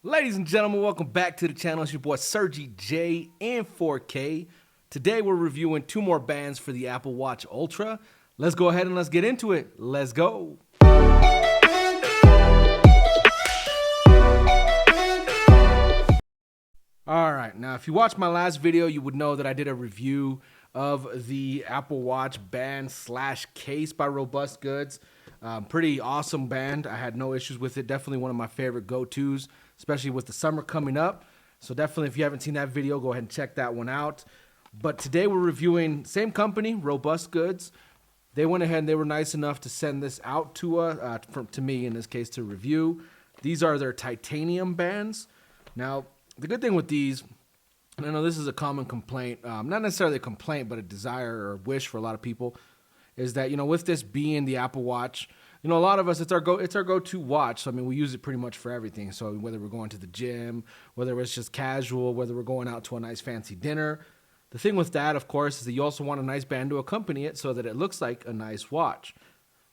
Ladies and gentlemen, welcome back to the channel. It's your boy Sergi J in 4K. Today we're reviewing two more bands for the Apple Watch Ultra. Let's go ahead and let's get into it. Let's go. All right, now if you watched my last video, you would know that I did a review of the Apple Watch band slash case by Robust Goods. Pretty awesome band. I had no issues with it. Definitely one of my favorite go-tos, especially with the summer coming up. So definitely if you haven't seen that video, go ahead and check that one out. But today we're reviewing same company, Robust Goods. They went ahead and they were nice enough to send this out to me, in this case, to review. These are their titanium bands. Now, the good thing with these, and I know this is a common complaint, not necessarily a complaint, but a desire or wish for a lot of people, is that, with this being the Apple Watch, a lot of us, it's our go-to watch. So, I mean, we use it pretty much for everything. So whether we're going to the gym, whether it's just casual, whether we're going out to a nice fancy dinner. The thing with that, of course, is that you also want a nice band to accompany it so that it looks like a nice watch.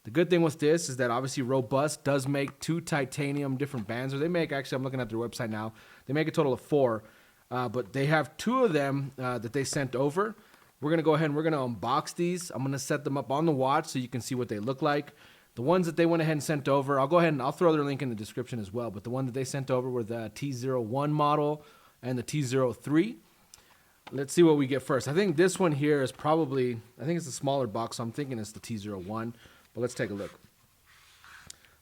The good thing with this is that obviously Robust does make two titanium different bands, or they make, actually I'm looking at their website now, they make a total of four, but they have two of them that they sent over. We're going to go ahead and we're going to unbox these. I'm going to set them up on the watch so you can see what they look like. The ones that they went ahead and sent over, I'll go ahead and I'll throw their link in the description as well, but the one that they sent over were the T01 model and the T03. Let's see what we get first. I think this one here is probably, I think it's the smaller box, so I'm thinking it's the T01. But let's take a look.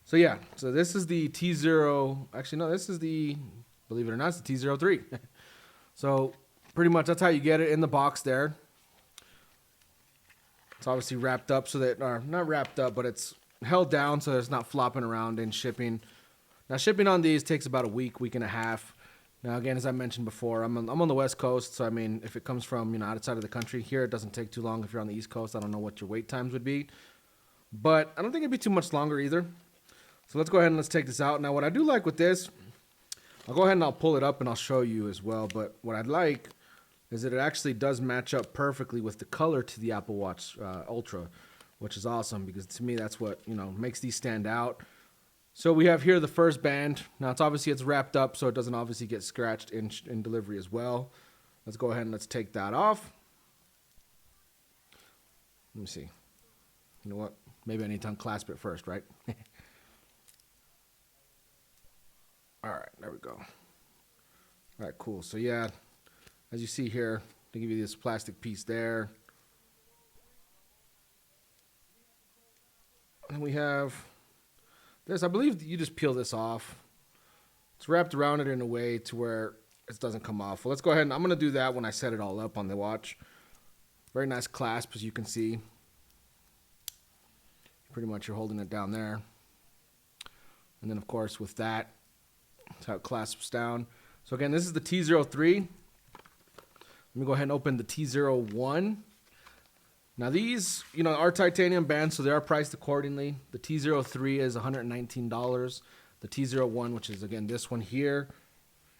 So yeah, so this is the T0, actually no, this is the, believe it or not, it's the T03. So pretty much that's how you get it in the box there. It's obviously wrapped up so that, or not wrapped up, but it's held down so that it's not flopping around in shipping. Now shipping on these takes about a week and a half. Now again, as I mentioned before, I'm on the West Coast, so I mean, if it comes from, outside of the country, here it doesn't take too long. If you're on the East Coast, I don't know what your wait times would be. But I don't think it'd be too much longer either. So let's go ahead and let's take this out. Now what I do like with this, I'll go ahead and I'll pull it up and I'll show you as well. But what I'd like is that it actually does match up perfectly with the color to the Apple Watch Ultra, which is awesome because to me that's what, makes these stand out. So we have here the first band. Now it's wrapped up so it doesn't obviously get scratched in delivery as well. Let's go ahead and let's take that off. Let me see. You know what? Maybe I need to unclasp it first, right? All right, there we go. All right, cool. So yeah, as you see here, they give you this plastic piece there. And we have this. I believe you just peel this off. It's wrapped around it in a way to where it doesn't come off. Well, let's go ahead and I'm going to do that when I set it all up on the watch. Very nice clasp, as you can see. Pretty much you're holding it down there. And then, of course, with that, that's how it clasps down. So, again, this is the T03. Let me go ahead and open the T01. Now, these, are titanium bands, so they are priced accordingly. The T03 is $119. The T01, which is, again, this one here,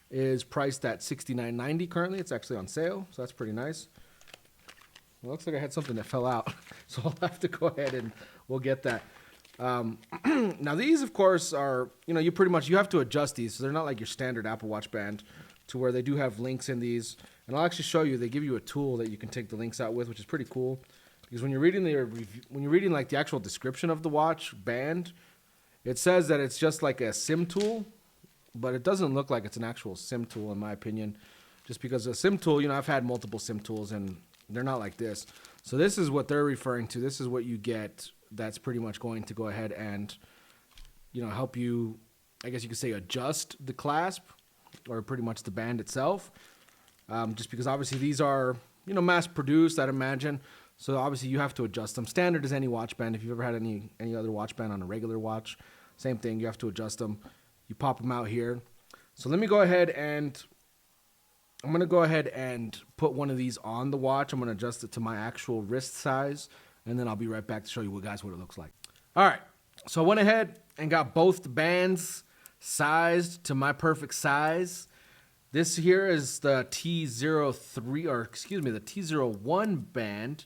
is priced at $69.90 currently. It's actually on sale, so that's pretty nice. It looks like I had something that fell out, so I'll have to go ahead and we'll get that. Now these, of course, are, you have to adjust these, so they're not like your standard Apple Watch band to where they do have links in these. And I'll actually show you, they give you a tool that you can take the links out with, which is pretty cool. Because when you're reading like the actual description of the watch band, it says that it's just like a SIM tool, but it doesn't look like it's an actual SIM tool in my opinion. Just because a SIM tool, I've had multiple SIM tools and they're not like this. So this is what they're referring to. This is what you get that's pretty much going to go ahead and, help you, I guess you could say, adjust the clasp or pretty much the band itself. Just because obviously these are, mass produced, I'd imagine. So obviously you have to adjust them. Standard as any watch band. If you've ever had any other watch band on a regular watch, same thing. You have to adjust them. You pop them out here. So let me go ahead and I'm going to go ahead and put one of these on the watch. I'm going to adjust it to my actual wrist size, and then I'll be right back to show you what it looks like. All right, so I went ahead and got both the bands sized to my perfect size. This here is the T03, or excuse me, the T01 band,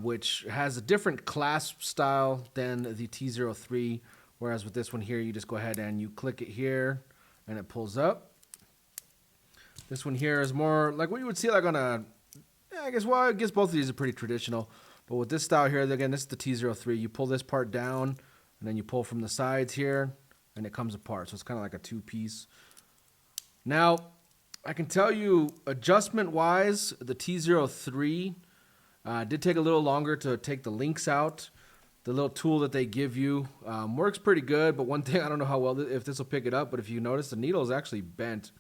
which has a different clasp style than the T03, whereas with this one here, you just go ahead and you click it here, and it pulls up. This one here is more like what you would see like on a, I guess both of these are pretty traditional. But with this style here, again, this is the T03. You pull this part down, and then you pull from the sides here, and it comes apart. So it's kind of like a two-piece. Now, I can tell you, adjustment-wise, the T03 did take a little longer to take the links out. The little tool that they give you works pretty good, but one thing, I don't know how well, if this will pick it up, but if you notice, the needle is actually bent.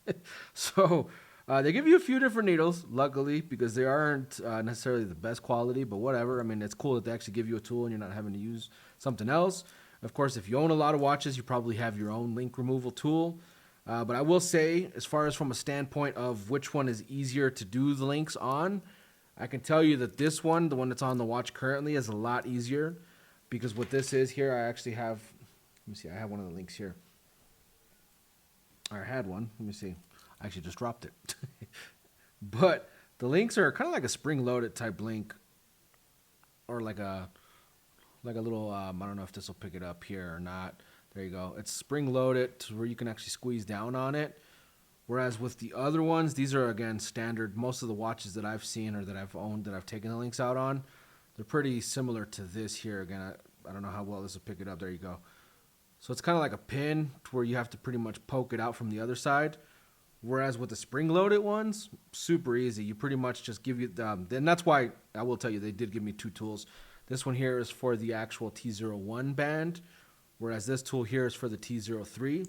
So they give you a few different needles, luckily, because they aren't necessarily the best quality, but whatever. I mean, it's cool that they actually give you a tool and you're not having to use something else. Of course, if you own a lot of watches, you probably have your own link removal tool. But I will say, as far as from a standpoint of which one is easier to do the links on, I can tell you that this one, the one that's on the watch currently, is a lot easier. Because what this is here, I actually have, let me see, I have one of the links here. Or I had one, let me see. I actually just dropped it. But the links are kind of like a spring-loaded type link. Or like a little, I don't know if this will pick it up here or not. There you go. It's spring-loaded to where you can actually squeeze down on it. Whereas with the other ones, these are, again, standard. Most of the watches that I've seen or that I've owned that I've taken the links out on, they're pretty similar to this here. Again, I don't know how well this will pick it up. There you go. So it's kind of like a pin to where you have to pretty much poke it out from the other side. Whereas with the spring-loaded ones, super easy. You pretty much just give you, and that's why I will tell you they did give me two tools. This one here is for the actual T01 band, whereas this tool here is for the T03.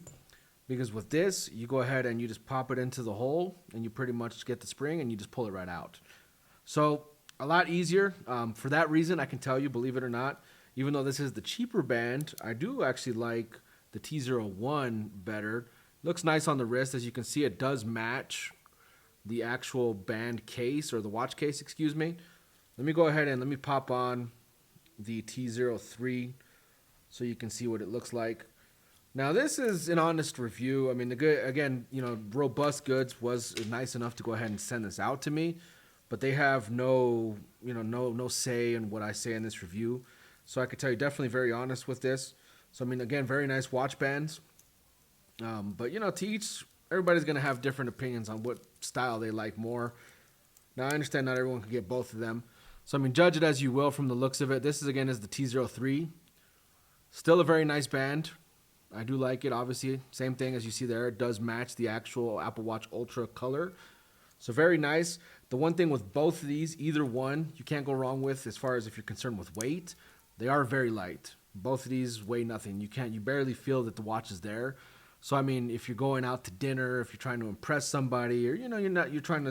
Because with this, you go ahead and you just pop it into the hole, and you pretty much get the spring, and you just pull it right out. So a lot easier. For that reason, I can tell you, believe it or not, even though this is the cheaper band, I do actually like the T01 better. Looks nice on the wrist. As you can see, it does match the actual band case, or the watch case, excuse me. Let me go ahead and let me pop on the T03 so you can see what it looks like. Now, this is an honest review. I mean, the good, again, you know, Robust Goods was nice enough to go ahead and send this out to me. But they have no say in what I say in this review. So I could tell you, definitely very honest with this. So, I mean, again, very nice watch bands. But, you know, to each, everybody's going to have different opinions on what style they like more. Now, I understand not everyone can get both of them. So, I mean, judge it as you will from the looks of it. This is, again, is the T03. Still a very nice band. I do like it, obviously. Same thing as you see there. It does match the actual Apple Watch Ultra color. So very nice. The one thing with both of these, either one, you can't go wrong with as far as if you're concerned with weight. They are very light. Both of these weigh nothing. You barely feel that the watch is there. So I mean, if you're going out to dinner, if you're trying to impress somebody, or you're trying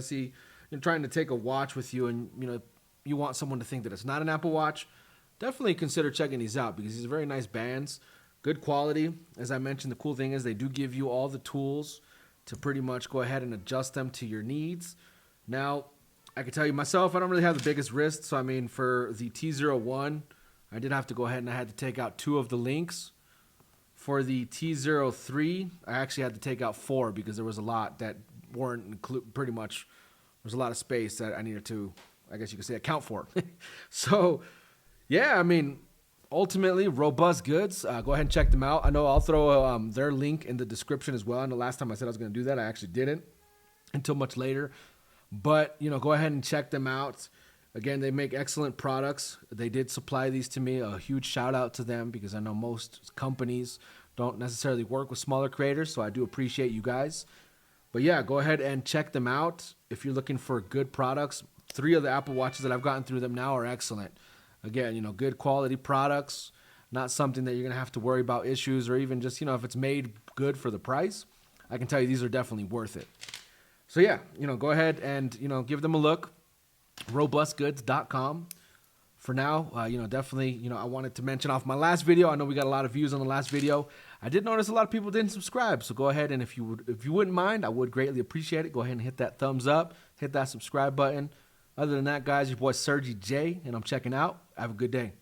to take a watch with you, and you want someone to think that it's not an Apple Watch, definitely consider checking these out because these are very nice bands, good quality. As I mentioned, the cool thing is they do give you all the tools to pretty much go ahead and adjust them to your needs. Now, I can tell you myself, I don't really have the biggest wrist, so I mean, for the T01, I did have to go ahead and I had to take out 2 of the links. For the T03, I actually had to take out 4 because there was a lot that weren't pretty much, there's a lot of space that I needed to, I guess you could say, account for. So, yeah, I mean, ultimately, Robust Goods. Go ahead and check them out. I know I'll throw their link in the description as well. I know last time I said I was going to do that, I actually didn't until much later. But, go ahead and check them out. Again, they make excellent products. They did supply these to me. A huge shout out to them because I know most companies don't necessarily work with smaller creators, so I do appreciate you guys. But yeah, go ahead and check them out if you're looking for good products. 3 of the Apple Watches that I've gotten through them now are excellent. Again, good quality products, not something that you're going to have to worry about issues or even just, if it's made good for the price. I can tell you these are definitely worth it. So yeah, go ahead and, give them a look. RobustGoods.com. For now, definitely, I wanted to mention off my last video. I know we got a lot of views on the last video. I did notice a lot of people didn't subscribe. So go ahead and if you wouldn't mind, I would greatly appreciate it. Go ahead and hit that thumbs up, hit that subscribe button. Other than that, guys, your boy Sergi J, and I'm checking out. Have a good day.